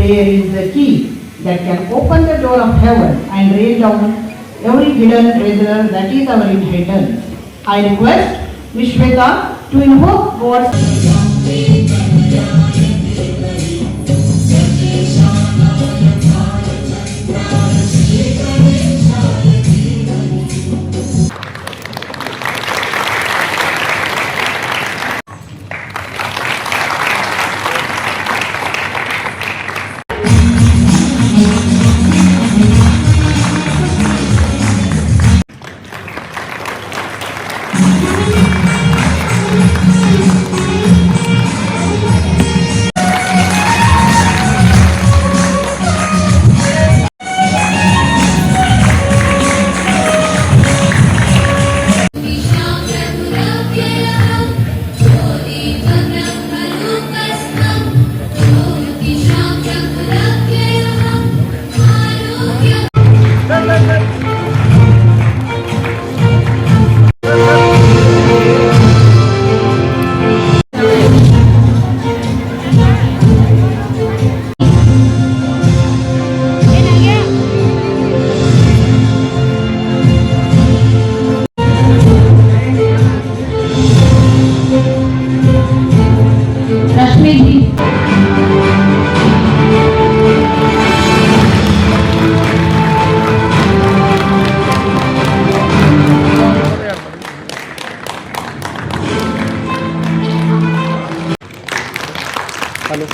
Prayer is the key that can open the door of heaven and rain down every hidden treasure that is our inheritance. I request Vishweta to invoke God's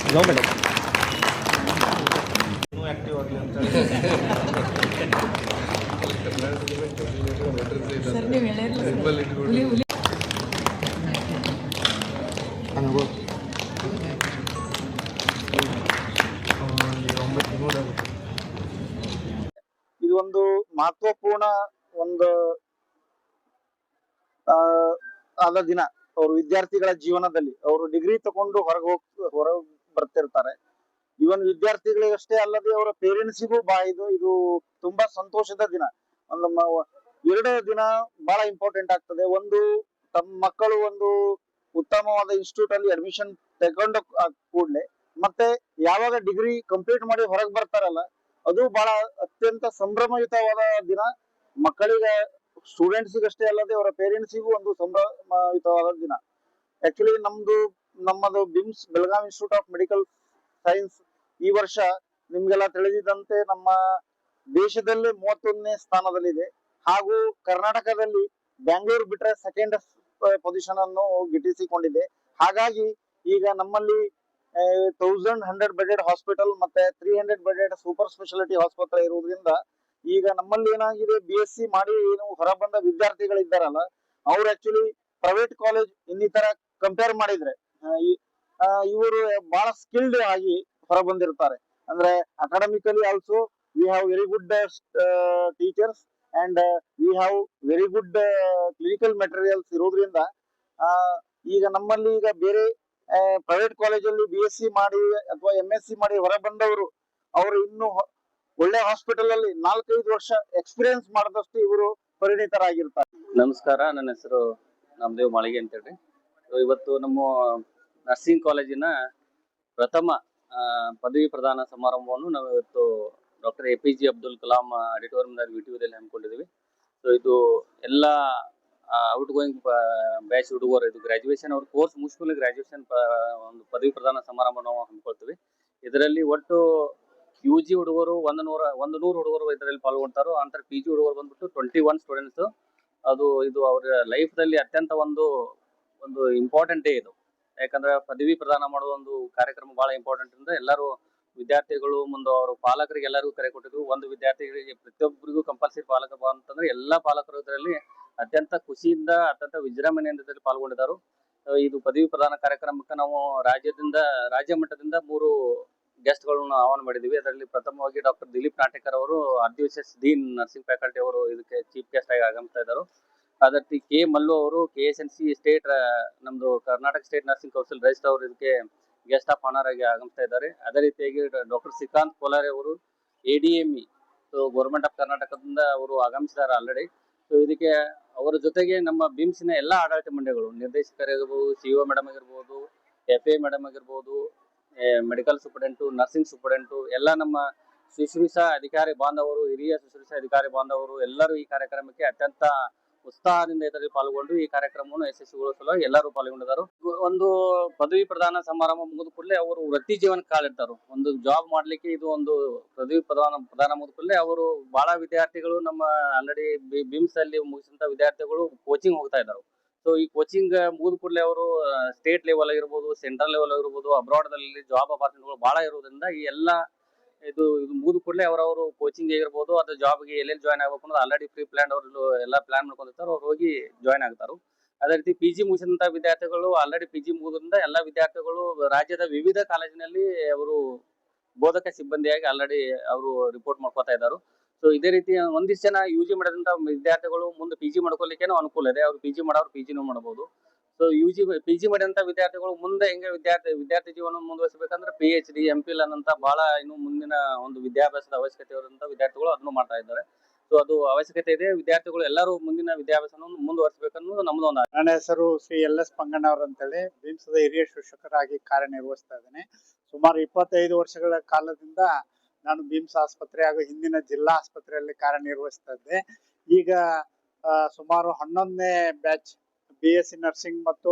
जाओ बेटा ಇದು ಒಂದು ಮಹತ್ವಪೂರ್ಣ ಒಂದು ಆದ ದಿನ ಅವರು ವಿದ್ಯಾರ್ಥಿಗಳ ಜೀವನದಲ್ಲಿ ಅವರು ಡಿಗ್ರಿ ತಗೊಂಡು ಹೊರಗೆ ಬರ್ತಿರ್ತಾರೆ. ಇವನ್ ವಿದ್ಯಾರ್ಥಿಗಳಿಗಷ್ಟೇ ಅಲ್ಲದೆ ಅವರ ಪೇರೆಂಟ್ಸಿಗೂ ಇದು ತುಂಬಾ ಸಂತೋಷದ ದಿನ. ಒಂದು 2 ದಿನ ಬಹಳ ಇಂಪಾರ್ಟೆಂಟ್ ಆಗ್ತದೆ. ಒಂದು ತಮ್ಮ ಮಕ್ಕಳು ಒಂದು ಉತ್ತಮವಾದ ಇನ್ಸ್ಟಿಟ್ಯೂಟ್ ಅಲ್ಲಿ ಅಡ್ಮಿಷನ್ ತಗೊಂಡ ಕೂಡ್ಲೆ ಮತ್ತೆ ಯಾವಾಗ ಡಿಗ್ರಿ ಕಂಪ್ಲೀಟ್ ಮಾಡಿ ಹೊರಗೆ ಬರ್ತಾರಲ್ಲ ಅದು ಬಹಳ ಅತ್ಯಂತ ಸಂಭ್ರಮಯುತವಾದ ದಿನ. ಮಕ್ಕಳಿಗೆ ಸ್ಟೂಡೆಂಟ್ಸಿಗಷ್ಟೇ ಅಲ್ಲದೆ ಅವರ ಪೇರೆಂಟ್ಸಿಗೂ ಒಂದು ಸಂಭ್ರಮಯುತವಾದ ದಿನ. ಆಕ್ಚುಲಿ ನಮ್ಮದು BIMS Belagavi institute of medical science ಈ ವರ್ಷ ನಿಮ್ಗೆಲ್ಲ ತಿಳಿದಿದ್ದಂತೆ ನಮ್ಮ ದೇಶದಲ್ಲೇ 31ನೇ ಸ್ಥಾನದಲ್ಲಿದೆ. ಹಾಗೂ ಕರ್ನಾಟಕದಲ್ಲಿ ಬ್ಯಾಂಗ್ಳೂರ್ ಬಿಟ್ರೆ ಸೆಕೆಂಡ್ ಪೊಸಿಷನ್ ಅನ್ನು ಗಿಟ್ಟಿಸಿಕೊಂಡಿದೆ. ಹಾಗಾಗಿ ಈಗ ನಮ್ಮಲ್ಲಿ 1100 ಬೆಡೆಡ್ ಹಾಸ್ಪಿಟಲ್ ಮತ್ತೆ 300 ಬೆಡೆಡ್ ಸೂಪರ್ ಸ್ಪೆಷಾಲಿಟಿ ಆಸ್ಪತ್ರೆ ಇರುವುದರಿಂದ ಈಗ ನಮ್ಮಲ್ಲಿ ಏನಾಗಿದೆ BSc ಮಾಡಿ ಏನು ಹೊರಬಂದ ವಿದ್ಯಾರ್ಥಿಗಳಿದ್ದಾರಲ್ಲ ಅವ್ರು ಆಕ್ಚುಲಿ ಪ್ರೈವೇಟ್ ಕಾಲೇಜ್ ಇನ್ನಿತರ ಕಂಪೇರ್ ಮಾಡಿದ್ರೆ ಇವರು ಬಹಳ ಸ್ಕಿಲ್ಡ್ ಆಗಿ ಹೊರಬಂದಿರ್ತಾರೆ. ಅಂದ್ರೆ academically also we have very good teachers and we have very good clinical materials ಇರೋದ್ರಿಂದ ಈಗ ನಮ್ಮಲ್ಲಿ ಈಗ ಬೇರೆ ಪ್ರೈವೇಟ್ ಕಾಲೇಜಲ್ಲಿ BSc ಮಾಡಿ ಅಥವಾ MSc ಮಾಡಿ ಹೊರಬಂದವರು ಅವರು ಇನ್ನು ಒಳ್ಳೆ ಹಾಸ್ಪಿಟಲ್ ಅಲ್ಲಿ 4-5 ವರ್ಷ ಎಕ್ಸ್ಪೀರಿಯನ್ಸ್ ಮಾಡಿದಷ್ಟು ಇವರು ಪರಿಣಿತರಾಗಿರ್ತಾರೆ. ನಮಸ್ಕಾರ, ನನ್ನ ಹೆಸರು ನಾಮದೇವ್ ಮಾಳಿಗೆ ಅಂತ ಹೇಳಿ. ಇವತ್ತು ನಮ್ಮ ನರ್ಸಿಂಗ್ ಕಾಲೇಜಿನ ಪ್ರಥಮ ಪದವಿ ಪ್ರದಾನ ಸಮಾರಂಭವನ್ನು ನಾವು ಇವತ್ತು ಡಾಕ್ಟರ್ APJ ಅಬ್ದುಲ್ ಕಲಾಂ ಆಡಿಟೋರಿಯಂನಲ್ಲಿ ವಿಟಿಯುದಲ್ಲಿ ಹಮ್ಮಿಕೊಂಡಿದ್ದೀವಿ. ಸೊ ಇದು ಎಲ್ಲ ಔಟ್ ಗೋಯಿಂಗ್ ಬ್ಯಾಚ್ ಹುಡುಗರು, ಇದು ಗ್ರಾಜುಯೇಷನ್ ಅವ್ರ ಕೋರ್ಸ್ ಮುಗಿಸ್ಕೊಂಡು ಗ್ರಾಜುಯೇಷನ್ ಒಂದು ಪದವಿ ಪ್ರದಾನ ಸಮಾರಂಭ ನಾವು ಹಮ್ಮಿಕೊಳ್ತೀವಿ. ಇದರಲ್ಲಿ ಒಟ್ಟು UG ಹುಡುಗರು 100 ಹುಡುಗರು ಇದರಲ್ಲಿ ಪಾಲ್ಗೊಳ್ತಾರೋ. ಅಂತರ PG ಹುಡುಗರು ಬಂದ್ಬಿಟ್ಟು 21 ಸ್ಟೂಡೆಂಟ್ಸ್. ಇದು ಅವರ ಲೈಫ್ದಲ್ಲಿ ಅತ್ಯಂತ ಒಂದು ಇಂಪಾರ್ಟೆಂಟ್ ಡೇ ಇದು. ಯಾಕಂದ್ರೆ ಪದವಿ ಪ್ರದಾನ ಮಾಡುವ ಒಂದು ಕಾರ್ಯಕ್ರಮ ಬಹಳ ಇಂಪಾರ್ಟೆಂಟ್ ಇಂದ ಎಲ್ಲರೂ ವಿದ್ಯಾರ್ಥಿಗಳು ಮುಂದೆ ಅವರು ಪಾಲಕರಿಗೆ ಎಲ್ಲರಿಗೂ ಕರೆ ಕೊಟ್ಟಿದ್ರು. ಒಂದು ವಿದ್ಯಾರ್ಥಿಗಳಿಗೆ ಪ್ರತಿಯೊಬ್ಬರಿಗೂ ಕಂಪಲ್ಸರಿ ಪಾಲಕ ಅಂತಂದ್ರೆ ಎಲ್ಲಾ ಪಾಲಕರು ಇದರಲ್ಲಿ ಅತ್ಯಂತ ಖುಷಿಯಿಂದ ಅತ್ಯಂತ ವಿಜೃಂಭಣೆಯಿಂದ ಇದರಲ್ಲಿ ಪಾಲ್ಗೊಂಡಿದ್ದಾರೆ. ಇದು ಪದವಿ ಪ್ರದಾನ ಕಾರ್ಯಕ್ರಮಕ್ಕೆ ನಾವು ರಾಜ್ಯ ಮಟ್ಟದಿಂದ 3 ಗೆಸ್ಟ್ ಗಳನ್ನು ಆಹ್ವಾನ ಮಾಡಿದೀವಿ. ಅದರಲ್ಲಿ ಪ್ರಥಮವಾಗಿ ಡಾಕ್ಟರ್ ದಿಲೀಪ್ ನಾಟೇಕರ್ ಅವರು RDSS ಡೀನ್ ನರ್ಸಿಂಗ್ ಫ್ಯಾಕಲ್ಟಿ ಅವರು ಇದಕ್ಕೆ ಚೀಫ್ ಗೆಸ್ಟ್ ಆಗಿ ಆಗಮಿಸ್ತಾ ಇದ್ದಾರೆ. ಅದೇ ರೀತಿ K ಮಲ್ಲು ಅವರು KSNC ಸ್ಟೇಟ್ ನಮ್ದು Karnataka state nursing council register ಅವರು ಇದಕ್ಕೆ ಗೆಸ್ಟ್ ಆಫ್ ಆನರ್ ಆಗಿ ಆಗಮಿಸ್ತಾ ಇದ್ದಾರೆ. ಅದೇ ರೀತಿಯಾಗಿ ಡಾಕ್ಟರ್ ಶ್ರೀಕಾಂತ್ ಕೋಲಾರೆ ಅವರು ADME ಗೌರ್ಮೆಂಟ್ ಆಫ್ ಕರ್ನಾಟಕದಿಂದ ಅವರು ಆಗಮಿಸಿದ್ದಾರೆ ಆಲ್ರೆಡಿ. ಸೊ ಇದಕ್ಕೆ ಅವರ ಜೊತೆಗೆ ನಮ್ಮ ಬಿಮ್ಸ್ನ ಎಲ್ಲ ಆಡಳಿತ ಮಂಡಳಿಗಳು, ನಿರ್ದೇಶಕರಿರ್ಬೋದು, CO ಮೇಡಮ್ ಆಗಿರ್ಬೋದು, FA ಮೇಡಮ್ ಆಗಿರ್ಬೋದು, ಮೆಡಿಕಲ್ ಸೂಪರಿಂಟೆಂಟು, ನರ್ಸಿಂಗ್ ಸೂಪರಿಂಟೆಂಟು ಎಲ್ಲ ನಮ್ಮ ಶುಶ್ರೂಷಾ ಅಧಿಕಾರಿ ಬಾಂಧವರು, ಹಿರಿಯ ಶುಶ್ರೂಷಾ ಅಧಿಕಾರಿ ಬಾಂಧವರು ಎಲ್ಲರೂ ಈ ಕಾರ್ಯಕ್ರಮಕ್ಕೆ ಅತ್ಯಂತ ಉತ್ಸಾಹದಿಂದ ಇದರಲ್ಲಿ ಪಾಲ್ಗೊಂಡು ಈ ಕಾರ್ಯಕ್ರಮವನ್ನು ಯಶಸ್ವಿಗೊಳಿಸಲು ಎಲ್ಲರೂ ಪಾಲ್ಗೊಂಡಿದ್ದಾರೆ. ಒಂದು ಪದವಿ ಪ್ರದಾನ ಸಮಾರಂಭ ಮುಗಿದ ಕೂಡಲೇ ಅವರು ವೃತ್ತಿ ಜೀವನಕ್ಕೆ ಕಾಲಿಡ್ತಾರೆ. ಒಂದು ಜಾಬ್ ಮಾಡ್ಲಿಕ್ಕೆ ಇದು ಒಂದು ಪದವಿ ಪ್ರದಾನ ಮುಗಿದ ಕೂಡಲೇ ಅವರು ಬಹಳ ವಿದ್ಯಾರ್ಥಿಗಳು ನಮ್ಮ ಆಲ್ರೆಡಿ ಬಿಮ್ಸ್ ಅಲ್ಲಿ ಮುಗಿಸಿದಂತ ವಿದ್ಯಾರ್ಥಿಗಳು ಕೋಚಿಂಗ್ ಹೋಗ್ತಾ ಇದ್ದಾರೆ. ಸೊ ಈ ಕೋಚಿಂಗ್ ಮುಗಿದ ಕೂಡಲೇ ಅವರು ಸ್ಟೇಟ್ ಲೆವೆಲ್ ಆಗಿರ್ಬೋದು, ಸೆಂಟ್ರಲ್ ಲೆವೆಲ್ ಆಗಿರ್ಬೋದು, ಅಬ್ರಾಡ್ ದಲ್ಲಿ ಜಾಬ್ ಅಪಾರ್ಚುನಿಟಿಗಳು ಬಹಳ ಇರೋದ್ರಿಂದ ಈ ಎಲ್ಲ ಇದು ಮುಗಿದ ಕೂಡಲೇ ಅವರವರು ಕೋಚಿಂಗ್ ಆಗಿರ್ಬೋದು ಅಥವಾ ಜಾಬ್ಗೆ ಎಲ್ಲೆಲ್ಲಿ ಜಾಯ್ನ್ ಆಗ್ಬೇಕು ಅನ್ನೋದು ಆಲ್ರೆಡಿ ಪ್ರೀ ಪ್ಲಾನ್ ಅವರು ಎಲ್ಲ ಪ್ಲಾನ್ ಮಾಡ್ಕೊಂಡಿರ್ತಾರೆ. ಅವ್ರು ಹೋಗಿ ಜಾಯ್ನ್ ಆಗ್ತಾರೆ. ಅದೇ ರೀತಿ PG ಮುಗಿಸಿದಂತ ವಿದ್ಯಾರ್ಥಿಗಳು ಆಲ್ರೆಡಿ PG ಮುಗಿದ್ರಿಂದ ಎಲ್ಲ ವಿದ್ಯಾರ್ಥಿಗಳು ರಾಜ್ಯದ ವಿವಿಧ ಕಾಲೇಜಿನಲ್ಲಿ ಅವರು ಬೋಧಕ ಸಿಬ್ಬಂದಿಯಾಗಿ ಆಲ್ರೆಡಿ ಅವರು ರಿಪೋರ್ಟ್ ಮಾಡ್ಕೊತಾ ಇದ್ದಾರೆ. ಸೊ ಇದೇ ರೀತಿ ಒಂದಿಷ್ಟು ಜನ UG ಮಾಡಿದಂತ ವಿದ್ಯಾರ್ಥಿಗಳು ಮುಂದೆ PG ಮಾಡ್ಕೊಲಿಕ್ಕೇನೋ ಅನುಕೂಲ ಇದೆ. ಅವ್ರು PG ಮಾಡೋರು PGನೂ ಮಾಡಬಹುದು. ಸೊ PG ಮಾಡಿದಂತ ವಿದ್ಯಾರ್ಥಿಗಳು ಮುಂದೆ ಹೆಂಗೆ ವಿದ್ಯಾರ್ಥಿ ಜೀವನ ಮುಂದುವರಿಸಬೇಕಂದ್ರೆ PhD, MPhil ಅನ್ನಂತ ಬಹಳ ಇನ್ನು ಮುಂದಿನ ಒಂದು ವಿದ್ಯಾಭ್ಯಾಸದ ಅವಶ್ಯಕತೆ ಇರುವಂತ ವಿದ್ಯಾರ್ಥಿಗಳು ಅದನ್ನು ಮಾಡ್ತಾ ಇದ್ದಾರೆ. ಸೊ ಅದು ಅವಶ್ಯಕತೆ ಇದೆ. ವಿದ್ಯಾರ್ಥಿಗಳು ಎಲ್ಲರೂ ಮುಂದಿನ ವಿದ್ಯಾಭ್ಯಾಸವನ್ನು ಮುಂದುವರಿಸಬೇಕನ್ನೋದು ನಮ್ದು ಒಂದು. ನನ್ನ ಹೆಸರು ಶ್ರೀ LS ಪಂಗಣ್ಣವ್ರ ಅಂತೇಳಿ ಬಿಮ್ಸದ ಹಿರಿಯ ಶಿಕ್ಷಕರಾಗಿ ಕಾರ್ಯನಿರ್ವಹಿಸ್ತಾ ಇದ್ದೇನೆ. ಸುಮಾರು 25 ವರ್ಷಗಳ ಕಾಲದಿಂದ ನಾನು ಬಿಮ್ಸ್ ಆಸ್ಪತ್ರೆ ಹಾಗೂ ಹಿಂದಿನ ಜಿಲ್ಲಾ ಆಸ್ಪತ್ರೆಯಲ್ಲಿ ಕಾರ್ಯನಿರ್ವಹಿಸ್ತಾ ಇದ್ದೆ. ಈಗ ಸುಮಾರು 11ನೇ ಬ್ಯಾಚ್ BSc ನರ್ಸಿಂಗ್ ಮತ್ತು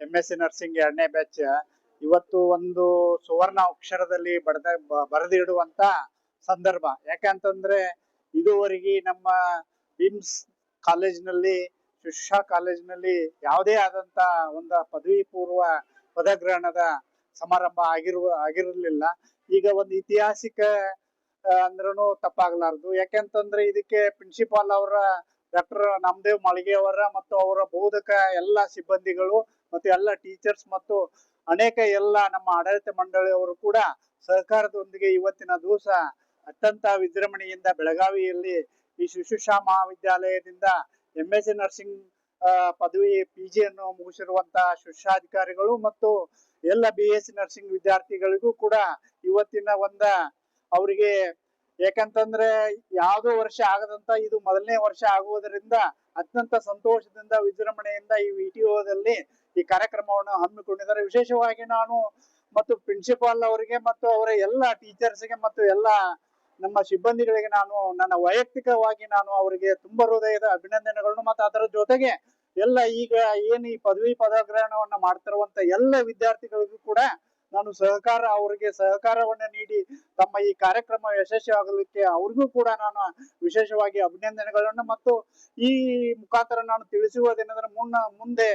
MSc ನರ್ಸಿಂಗ್ 2ನೇ ಬ್ಯಾಚ್ ಇವತ್ತು ಒಂದು ಸುವರ್ಣ ಅಕ್ಷರದಲ್ಲಿ ಬರೆದಿಡುವಂತ ಸಂದರ್ಭ. ಯಾಕಂತಂದ್ರೆ ಇದುವರೆಗೆ ನಮ್ಮ ಬಿಮ್ಸ್ ಕಾಲೇಜಿನಲ್ಲಿ, ಶಿಕ್ಷಾ ಕಾಲೇಜಿನಲ್ಲಿ ಯಾವುದೇ ಆದಂತ ಒಂದು ಪದವಿ ಪೂರ್ವ ಪದಗ್ರಹಣದ ಸಮಾರಂಭ ಆಗಿರಲಿಲ್ಲ. ಈಗ ಒಂದು ಐತಿಹಾಸಿಕ ಅಂದ್ರೂ ತಪ್ಪಾಗಲಾರದು. ಯಾಕೆಂತಂದ್ರೆ ಇದಕ್ಕೆ ಪ್ರಿನ್ಸಿಪಾಲ್ ಅವರ ಡಾಕ್ಟರ್ ನಾಮದೇವ್ ಮಾಳಿಗೆ ಅವರ ಮತ್ತು ಅವರ ಬೋಧಕ ಎಲ್ಲ ಸಿಬ್ಬಂದಿಗಳು ಮತ್ತು ಎಲ್ಲ ಟೀಚರ್ಸ್ ಮತ್ತು ಅನೇಕ ಎಲ್ಲ ನಮ್ಮ ಆಡಳಿತ ಮಂಡಳಿಯವರು ಕೂಡ ಸಹಕಾರದೊಂದಿಗೆ ಇವತ್ತಿನ ದಿವಸ ಅತ್ಯಂತ ವಿಜೃಂಭಣೆಯಿಂದ ಬೆಳಗಾವಿಯಲ್ಲಿ ಈ ಶುಶ್ರೂಷಾ ಮಹಾವಿದ್ಯಾಲಯದಿಂದ MSc ನರ್ಸಿಂಗ್ ಪದವಿ PG ಅನ್ನು ಮುಗಿಸಿರುವಂತಹ ಶುಶ್ರೂಷಾಧಿಕಾರಿಗಳು ಮತ್ತು ಎಲ್ಲ BSc ನರ್ಸಿಂಗ್ ವಿದ್ಯಾರ್ಥಿಗಳಿಗೂ ಕೂಡ ಇವತ್ತಿನ ಅವರಿಗೆ, ಯಾಕಂತಂದ್ರೆ ಯಾವುದೋ ವರ್ಷ ಆಗದಂತ ಇದು ಮೊದಲನೇ ವರ್ಷ ಆಗುವುದರಿಂದ ಅತ್ಯಂತ ಸಂತೋಷದಿಂದ ವಿಜೃಂಭಣೆಯಿಂದ ಈ VTOದಲ್ಲಿ ಈ ಕಾರ್ಯಕ್ರಮವನ್ನು ಹಮ್ಮಿಕೊಂಡಿದ್ದಾರೆ. ವಿಶೇಷವಾಗಿ ನಾನು ಮತ್ತು ಪ್ರಿನ್ಸಿಪಾಲ್ ಅವರಿಗೆ ಮತ್ತು ಅವರ ಎಲ್ಲ ಟೀಚರ್ಸ್ಗೆ ಮತ್ತು ಎಲ್ಲ ನಮ್ಮ ಸಿಬ್ಬಂದಿಗಳಿಗೆ ನಾನು ನನ್ನ ವೈಯಕ್ತಿಕವಾಗಿ ನಾನು ಅವರಿಗೆ ತುಂಬ ಹೃದಯದ ಅಭಿನಂದನೆಗಳನ್ನು ಮತ್ತು ಅದರ ಜೊತೆಗೆ ಎಲ್ಲ ಈಗ ಏನು ಈ ಪದವಿ ಪದಗ್ರಹಣವನ್ನ ಮಾಡ್ತಿರುವಂತ ಎಲ್ಲ ವಿದ್ಯಾರ್ಥಿಗಳಿಗೂ ಕೂಡ ನಾನು ಅವರಿಗೆ ಸಹಕಾರವನ್ನ ನೀಡಿ ತಮ್ಮ ಈ ಕಾರ್ಯಕ್ರಮ ಯಶಸ್ವಿ ಆಗಲಿಕ್ಕೆ ಅವ್ರಿಗೂ ಕೂಡ ನಾನು ವಿಶೇಷವಾಗಿ ಅಭಿನಂದನೆಗಳನ್ನು ಮತ್ತು ಈ ಮುಖಾಂತರ ನಾನು ತಿಳಿಸುವುದೇನೆಂದ್ರೆ ಮುಂದೆ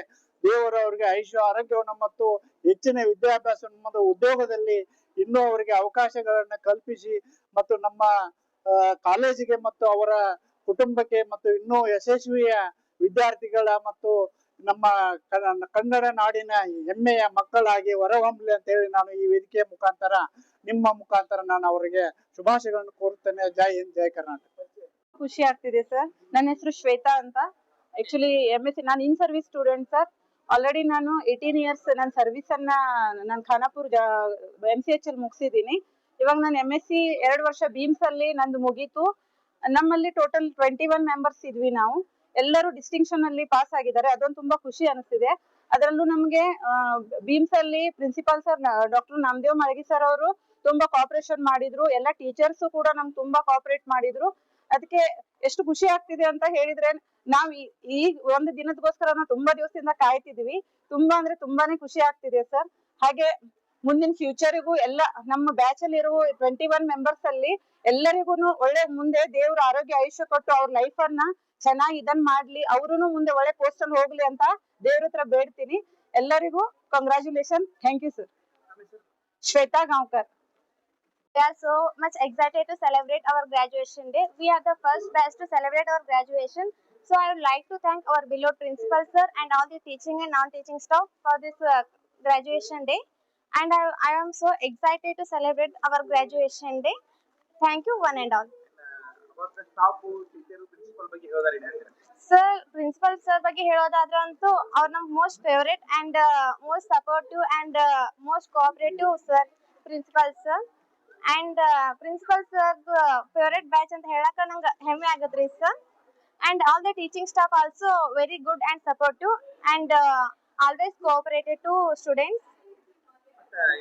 ದೇವರು ಅವರಿಗೆ ಆರೋಗ್ಯವನ್ನು ಮತ್ತು ಹೆಚ್ಚಿನ ವಿದ್ಯಾಭ್ಯಾಸವನ್ನು ಮತ್ತು ಉದ್ಯೋಗದಲ್ಲಿ ಇನ್ನೂ ಅವರಿಗೆ ಅವಕಾಶಗಳನ್ನ ಕಲ್ಪಿಸಿ ಮತ್ತು ನಮ್ಮ ಕಾಲೇಜಿಗೆ ಮತ್ತು ಅವರ ಕುಟುಂಬಕ್ಕೆ ಮತ್ತು ಇನ್ನೂ ಯಶಸ್ವಿಯ ವಿದ್ಯಾರ್ಥಿಗಳ ಮತ್ತು ನಮ್ಮ ಕನ್ನಡ ನಾಡಿನ ಹೆಮ್ಮೆಯ ಮಕ್ಕಳಾಗಿ ಹೊರಹೊಮ್ಮಲಿ ಅಂತ ಹೇಳಿ ನಾನು ಈ ವೇದಿಕೆಯ ಮುಖಾಂತರ ನಿಮ್ಮ ಮುಖಾಂತರ ನಾನು ಅವರಿಗೆ ಶುಭಾಶಯಗಳನ್ನು ಕೋರುತ್ತೇನೆ. ಜೈ ಹಿಂದ್, ಜೈ ಕರ್ನಾಟಕ. ಖುಷಿ ಆಗ್ತಿದೆ ಸರ್. ನನ್ನ ಹೆಸರು ಶ್ವೇತಾ ಅಂತ. ಆಕ್ಚುಲಿ MSc ನಾನು ಇನ್ ಸರ್ವಿಸ್ ಸ್ಟೂಡೆಂಟ್ ಸರ್. ಆಲ್ರೆಡಿ ನಾನು 18 ಇಯರ್ಸ್ ನನ್ನ ಸರ್ವಿಸ್ ಅನ್ನ ನಾನು ಖಾನಾಪುರ್ MCH ಅಲ್ಲಿ ಮುಗಿಸಿದ್ದೀನಿ. ಇವಾಗ ನಾನು MSc 2 ವರ್ಷ ಬೀಮ್ಸ್ ಅಲ್ಲಿ ನಂದು ಮುಗೀತು. ನಮ್ಮಲ್ಲಿ ಟೋಟಲ್ 21 ಮೆಂಬರ್ಸ್ ಇದ್ವಿ. ನಾವು ಎಲ್ಲರೂ ಡಿಸ್ಟಿಂಕ್ಷನ್ ಅಲ್ಲಿ ಪಾಸ್ ಆಗಿದ್ದಾರೆ. ಅದೊಂದು ತುಂಬಾ ಖುಷಿ ಅನಿಸ್ತಿದೆ. ಅದರಲ್ಲೂ ನಮ್ಗೆ ಬೀಮ್ಸ್ ಅಲ್ಲಿ ಪ್ರಿನ್ಸಿಪಾಲ್ ಸರ್ ಡಾಕ್ಟರ್ ನಾಮದೇವ್ ಮಾಳಿಗೆ ಸರ್ ಅವರು ತುಂಬಾ ಕೋಆಪರೇಷನ್ ಮಾಡಿದ್ರು. ಎಲ್ಲ ಟೀಚರ್ಸ್ ಕೂಡ ನಮ್ಗೆ ತುಂಬಾ ಕೋಆಪರೇಟ್ ಮಾಡಿದ್ರು. ಅದಕ್ಕೆ ಎಷ್ಟು ಖುಷಿ ಆಗ್ತಿದೆ ಅಂತ ಹೇಳಿದ್ರೆ, ನಾವ್ ಈ ಒಂದು ದಿನದಗೋಸ್ಕರ ನಾವು ತುಂಬಾ ದಿವಸದಿಂದ ಕಾಯ್ತಿದ್ವಿ. ತುಂಬಾ ಅಂದ್ರೆ ತುಂಬಾನೇ ಖುಷಿ ಆಗ್ತಿದೆ ಸರ್. ಹಾಗೆ ಮುಂದಿನ ಫ್ಯೂಚರಿಗೂ ಎಲ್ಲ ನಮ್ಮ ಬ್ಯಾಚ್ ಅಲ್ಲಿ ಇರುವ 21 ಮೆಂಬರ್ಸ್ ಅಲ್ಲಿ ಎಲ್ಲರಿಗೂ ಒಳ್ಳೆ ಮುಂದೆ ದೇವ್ರ ಆರೋಗ್ಯ ಆಯುಷ್ಯ ಕೊಟ್ಟು ಅವ್ರ ಲೈಫ್ ಅನ್ನ ಚೆನ್ನಾಗಿ ಇದನ್ ಮಾಡ್ಲಿ, ಅವ್ರು ಮುಂದೆ ಒಳ್ಳೆ ಪೋಸ್ಟ್ ಅಲ್ಲಿ ಹೋಗ್ಲಿ ಅಂತ ದೇವ್ರ ಹತ್ರ ಬೇಡ್ತೀನಿ. ಎಲ್ಲರಿಗೂ congratulation. Thank you sir. Shweta Gaonkar. We are so much excited to celebrate our graduation day. We are the first batch to celebrate our graduation. So I would like to thank our beloved principal sir and all the teaching and non-teaching staff for this graduation day. And I am so excited to celebrate our graduation day. Thank you one and all. Sir, principal sir ಬಗ್ಗೆ ಹೇಳೋದಾದ್ರೆ ಅಂತೂ ಅವ್ರು ನಮ್ಗೆ most favourite and most supportive and most cooperative sir principal sir. And principal sir favourite batch ಅಂತ ಹೇಳಕ ನಂಗೆ ಹೆಮ್ಮೆ ಆಗತ್ರಿ sir. And all the teaching staff also very good and supportive and always cooperated to students.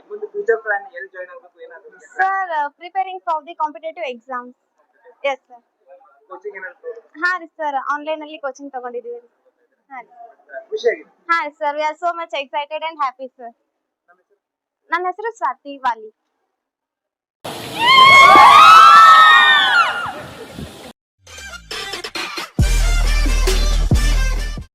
ಮುಂದೆ future plan ಎಲ್ಲಿ join ಆಗಬೇಕು ಏನಾದ್ರು Sir, preparing for the competitive exams. Yes, sir. Coaching ಏನಾದ್ರು ಹಾ ರೀ ಸರ್, ಆನ್ಲೈನ್ ಅಲ್ಲಿ ಕೋಚಿಂಗ್ ತಗೊಂಡಿದೀವಿ. ಹಾ ರೀ. ಖುಷಿಯಾಗಿದೆ. ಹಾ sir, we are so much excited and happy sir. ನನ್ನ ಹೆಸರು ಸ್ವಾತಿ ವಾಲಿ.